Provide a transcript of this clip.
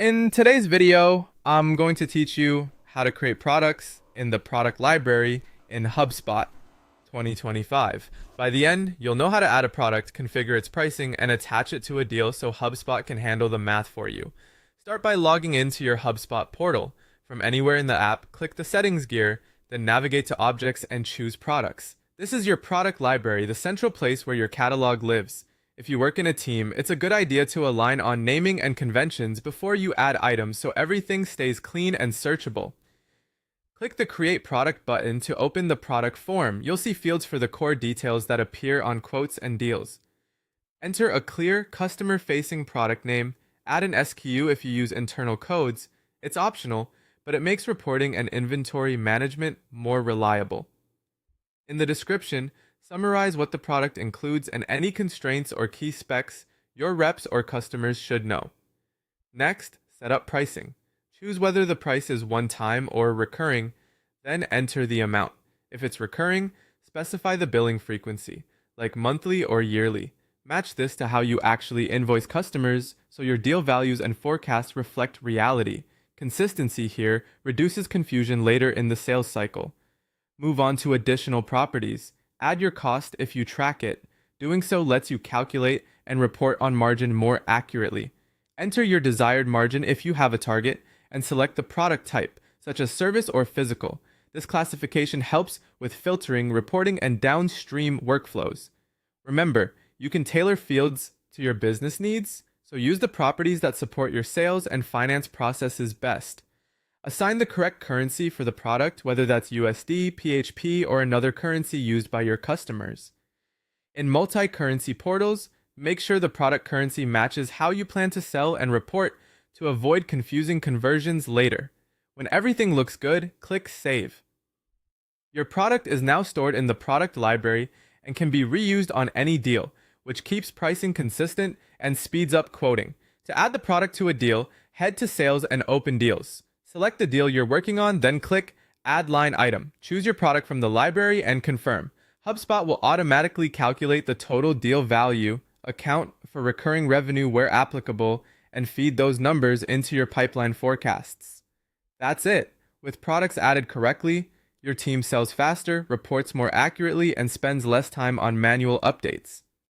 In today's video, I'm going to teach you how to create products in the product library in HubSpot 2025. By the end, you'll know how to add a product, configure its pricing, and attach it to a deal so HubSpot can handle the math for you. Start by logging into your HubSpot portal. From anywhere in the app, click the settings gear, then navigate to objects and choose products. This is your product library, the central place where your catalog lives. If you work in a team, it's a good idea to align on naming and conventions before you add items so everything stays clean and searchable. Click the Create Product button to open the product form. You'll see fields for the core details that appear on quotes and deals. Enter a clear, customer-facing product name. Add an SKU if you use internal codes. It's optional, but it makes reporting and inventory management more reliable. In the description, summarize what the product includes and any constraints or key specs your reps or customers should know. Next, set up pricing. Choose whether the price is one-time or recurring, then enter the amount. If it's recurring, specify the billing frequency, like monthly or yearly. Match this to how you actually invoice customers so your deal values and forecasts reflect reality. Consistency here reduces confusion later in the sales cycle. Move on to additional properties. Add your cost if you track it. Doing so lets you calculate and report on margin more accurately. Enter your desired margin if you have a target, and select the product type, such as service or physical. This classification helps with filtering, reporting, and downstream workflows. Remember, you can tailor fields to your business needs, so use the properties that support your sales and finance processes best. Assign the correct currency for the product, whether that's USD, PHP, or another currency used by your customers. In multi-currency portals, make sure the product currency matches how you plan to sell and report to avoid confusing conversions later. When everything looks good, click Save. Your product is now stored in the product library and can be reused on any deal, which keeps pricing consistent and speeds up quoting. To add the product to a deal, head to Sales and Open Deals. Select the deal you're working on, then click Add Line Item. Choose your product from the library and confirm. HubSpot will automatically calculate the total deal value, account for recurring revenue where applicable, and feed those numbers into your pipeline forecasts. That's it. With products added correctly, your team sells faster, reports more accurately, and spends less time on manual updates.